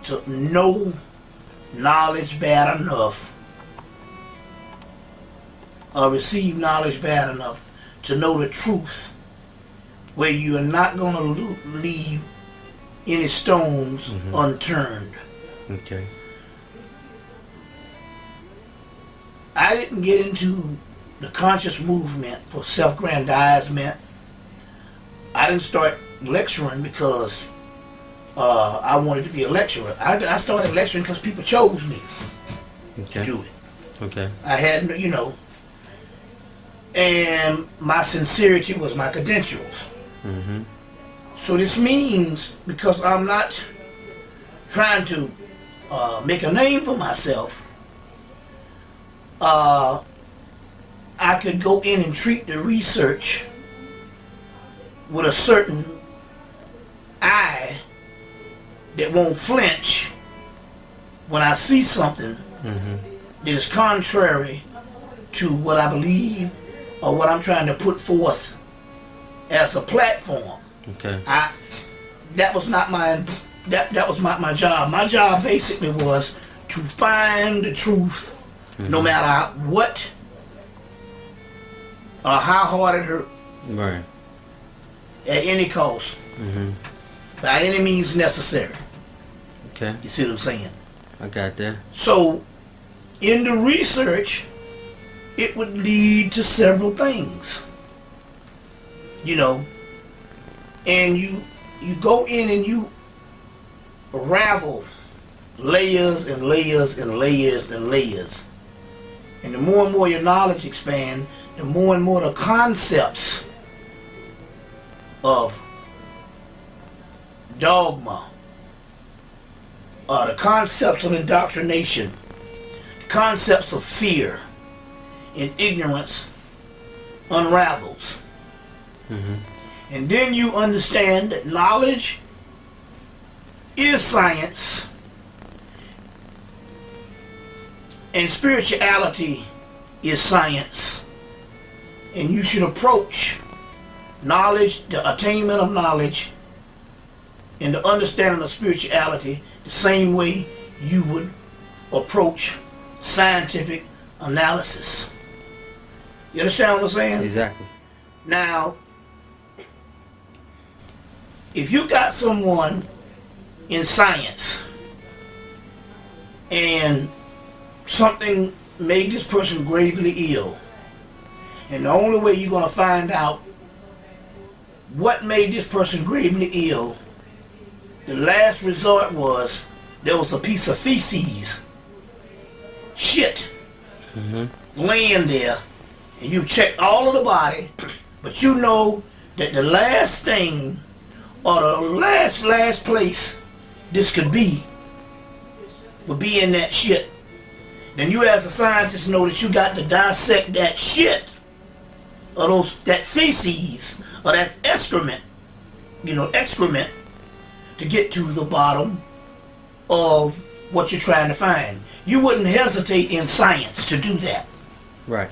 to know knowledge bad enough, or receive knowledge bad enough to know the truth, where you are not going to leave any stones unturned. Okay. I didn't get into the conscious movement for self-grandizement. I didn't start lecturing because I wanted to be a lecturer. I started lecturing because people chose me to do it. Okay. I had, and my sincerity was my credentials. So this means, because I'm not trying to make a name for myself, I could go in and treat the research with a certain eye that won't flinch when I see something that is contrary to what I believe or what I'm trying to put forth as a platform. Okay. That was not my job. My job basically was to find the truth, no matter what or how hard it hurt. Right. At any cost. By any means necessary. Okay. You see what I'm saying? I got that. So, in the research, it would lead to several things. And you go in and you ravel layers and layers and layers and layers. And the more and more your knowledge expand, the more and more the concepts of dogma, the concepts of indoctrination, the concepts of fear and ignorance unravels. And then you understand that knowledge is science and spirituality is science. And you should approach knowledge, the attainment of knowledge, and the understanding of spirituality the same way you would approach scientific analysis. You understand what I'm saying? Exactly. Now, if you got someone in science and something made this person gravely ill, and the only way you're going to find out what made this person gravely ill, the last resort was there was a piece of feces, shit, laying there, and you checked all of the body, but you know that the last thing or the last place this could be would be in that shit. Then you as a scientist know that you got to dissect that shit, or that feces, or that excrement, to get to the bottom of what you're trying to find. You wouldn't hesitate in science to do that. Right.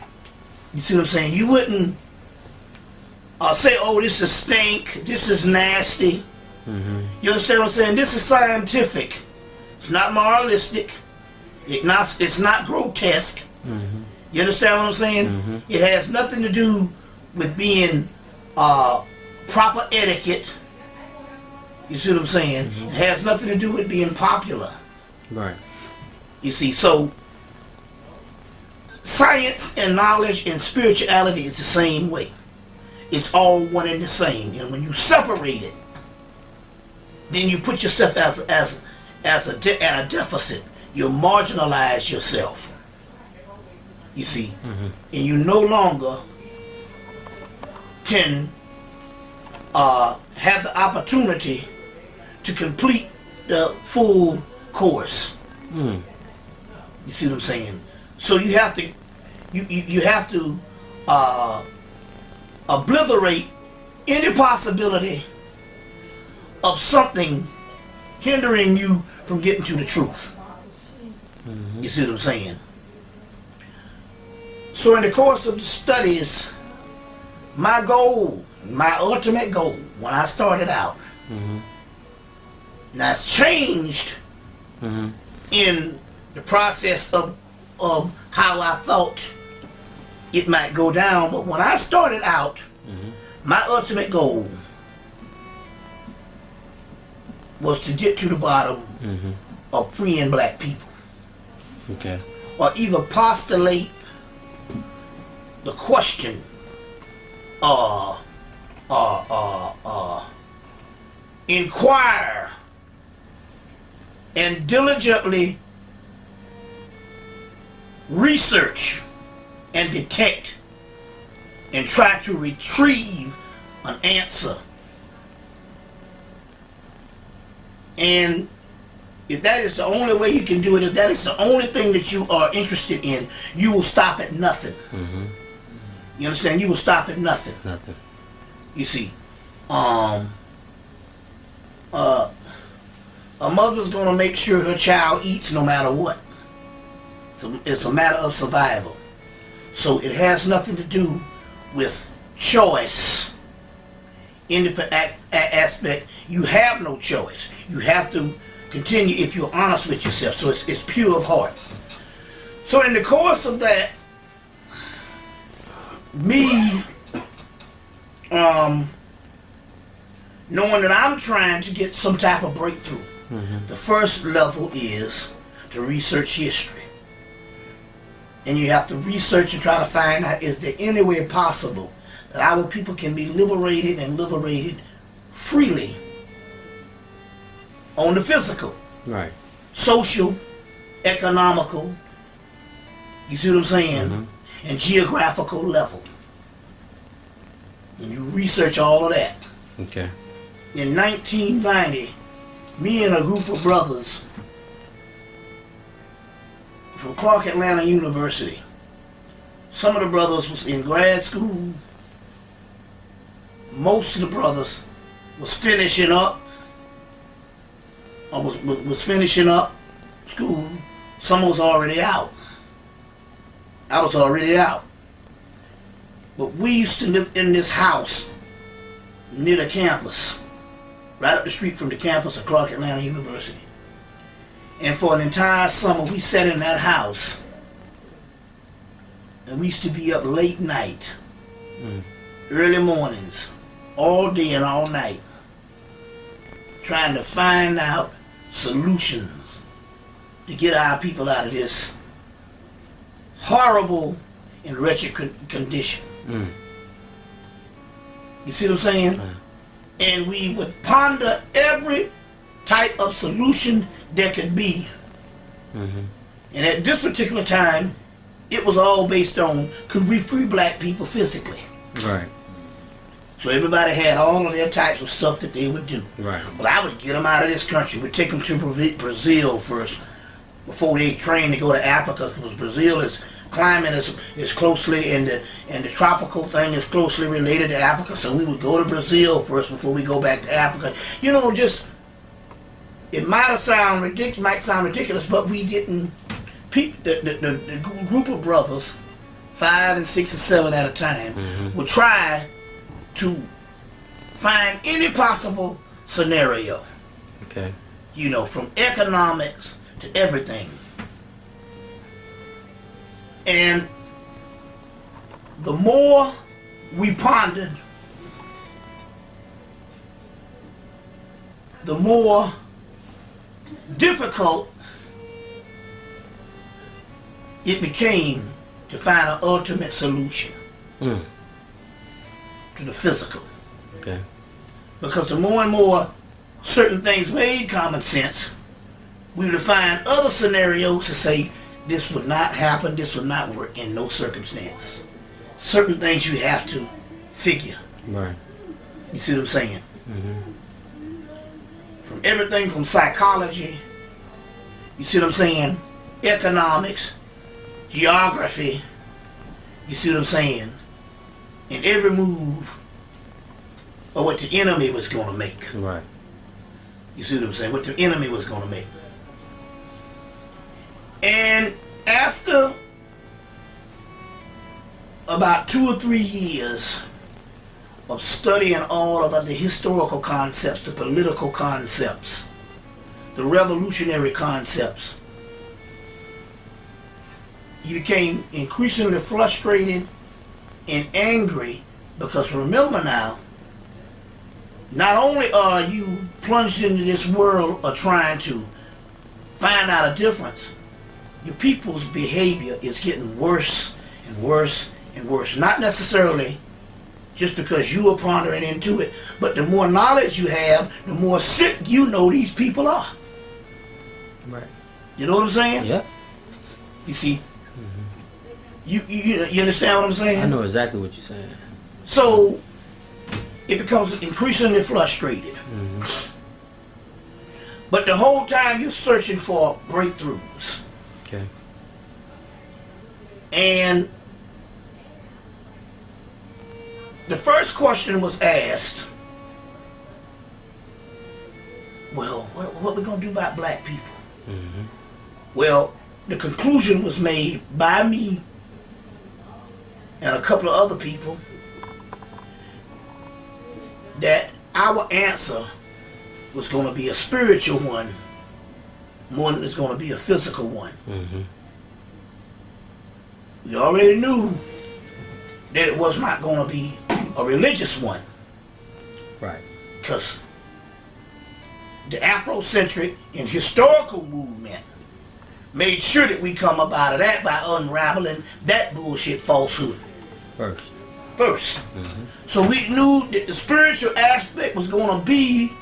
You see what I'm saying? You wouldn't say, oh, this is stink, this is nasty. You understand what I'm saying? This is scientific. It's not moralistic. It's not grotesque. You understand what I'm saying? It has nothing to do with being proper etiquette. You see what I'm saying? It has nothing to do with being popular. Right. You see, so science and knowledge and spirituality is the same way. It's all one and the same. And when you separate it, then you put yourself at a deficit. You marginalize yourself. You see, and you no longer can have the opportunity to complete the full course. You see what I'm saying? So you have to, you have to obliterate any possibility of something hindering you from getting to the truth. You see what I'm saying? So in the course of the studies, my goal, my ultimate goal, when I started out, now it's changed in the process of how I thought it might go down. But when I started out, my ultimate goal was to get to the bottom of freeing black people. Okay. Or either postulate the question, inquire and diligently research and detect and try to retrieve an answer. And if that is the only way you can do it, if that is the only thing that you are interested in, you will stop at nothing. You understand? You will stop at nothing. Nothing. You see, a mother's gonna make sure her child eats no matter what. So it's a matter of survival. So it has nothing to do with choice. In the aspect, you have no choice. You have to continue if you're honest with yourself. So it's pure of heart. So in the course of that, me knowing that I'm trying to get some type of breakthrough, the first level is to research history. And you have to research and try to find out, is there any way possible that our people can be liberated and liberated freely on the physical, Right. social, economical, you see what I'm saying, and geographical level. And you research all of that. Okay. In 1990, me and a group of brothers from Clark Atlanta University, some of the brothers was in grad school, most of the brothers was finishing up, or was finishing up school, some was already out. I was already out. But we used to live in this house near the campus, right up the street from the campus of Clark Atlanta University. And for an entire summer, we sat in that house. And we used to be up late night, early mornings, all day and all night, trying to find out solutions to get our people out of this horrible and wretched condition. You see what I'm saying? And we would ponder every type of solution there could be. And at this particular time, it was all based on, could we free black people physically? Right. So everybody had all of their types of stuff that they would do. Right. Well, I would get them out of this country. We'd take them to Brazil first, before they trained to go to Africa, because Brazil is climate is closely, and the tropical thing is closely related to Africa. So we would go to Brazil first before we go back to Africa. You know, just it might sound ridiculous, but we didn't. The group of brothers, 5 and 6 and 7 at a time, would try to find any possible scenario. Okay. You know, from economics to everything. And the more we pondered, the more difficult it became to find an ultimate solution to the physical. Okay. Because the more and more certain things made common sense, we would find other scenarios to say, this would not happen, this would not work in no circumstance. Certain things you have to figure. Right. You see what I'm saying? From everything from psychology, you see what I'm saying? Economics, geography, you see what I'm saying? And every move of what the enemy was going to make. Right. You see what I'm saying? What the enemy was going to make. And after about 2 or 3 years of studying all about the historical concepts, the political concepts, the revolutionary concepts. You became increasingly frustrated and angry because remember now, not only are you plunged into this world of trying to find out a difference, your people's behavior is getting worse and worse and worse. Not necessarily just because you are pondering into it, but the more knowledge you have, the more sick you know these people are. Right. You know what I'm saying? Yep. You see, you understand what I'm saying? I know exactly what you're saying. So it becomes increasingly frustrated. But the whole time you're searching for breakthroughs. Okay. And the first question was asked, well, what we gonna do about black people? Well, the conclusion was made by me and a couple of other people that our answer was going to be a spiritual one more than it's going to be a physical one. We already knew that it was not going to be a religious one. Right. Because the Afrocentric and historical movement made sure that we come up out of that by unraveling that bullshit falsehood first. So we knew that the spiritual aspect was going to be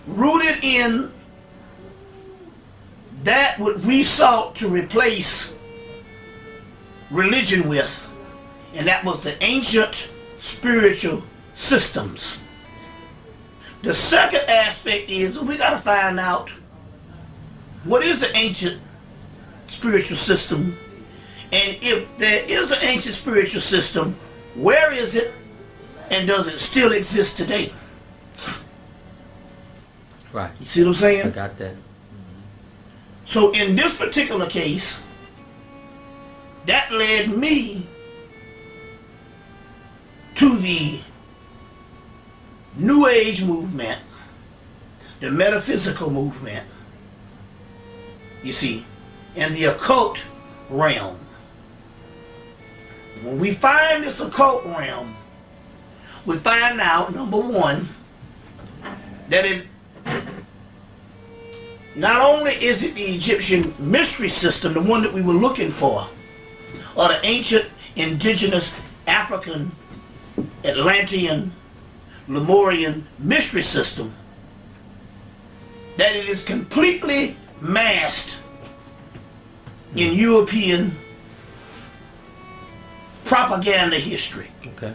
rooted in that what we sought to replace religion with, and that was the ancient spiritual systems. The second aspect is we got to find out what is the ancient spiritual system, and if there is an ancient spiritual system, where is it, and does it still exist today? Right. You see what I'm saying? I got that. So in this particular case, that led me to the New Age movement, the metaphysical movement, you see, and the occult realm. When we find this occult realm, we find out, number one, that it not only is it the Egyptian mystery system, the one that we were looking for, or the ancient indigenous African, Atlantean, Lemurian mystery system, that it is completely masked in European propaganda history. Okay.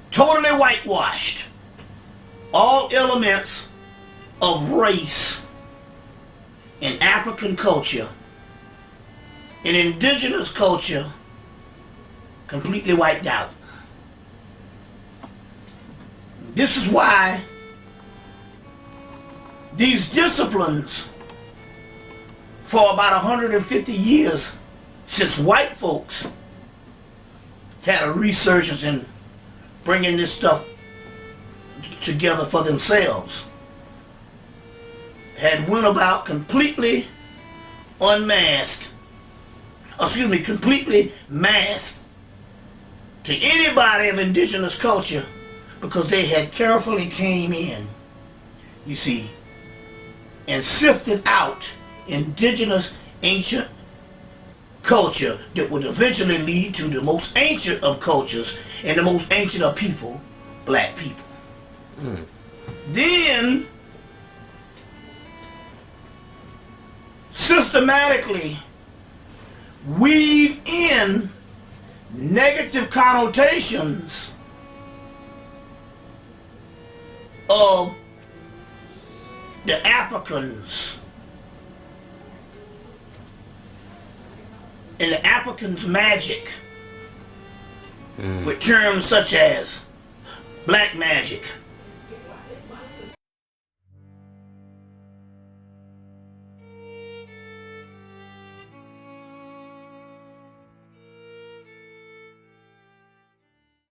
Totally whitewashed. All elements of race and African culture and indigenous culture completely wiped out. This is why these disciplines, for about 150 years, since white folks had a resurgence in bringing this stuff together for themselves, had went about completely unmasked, completely masked to anybody of indigenous culture, because they had carefully came in, you see, and sifted out indigenous ancient culture that would eventually lead to the most ancient of cultures and the most ancient of people, black people. Then systematically weave in negative connotations of the Africans and the Africans' magic with terms such as black magic,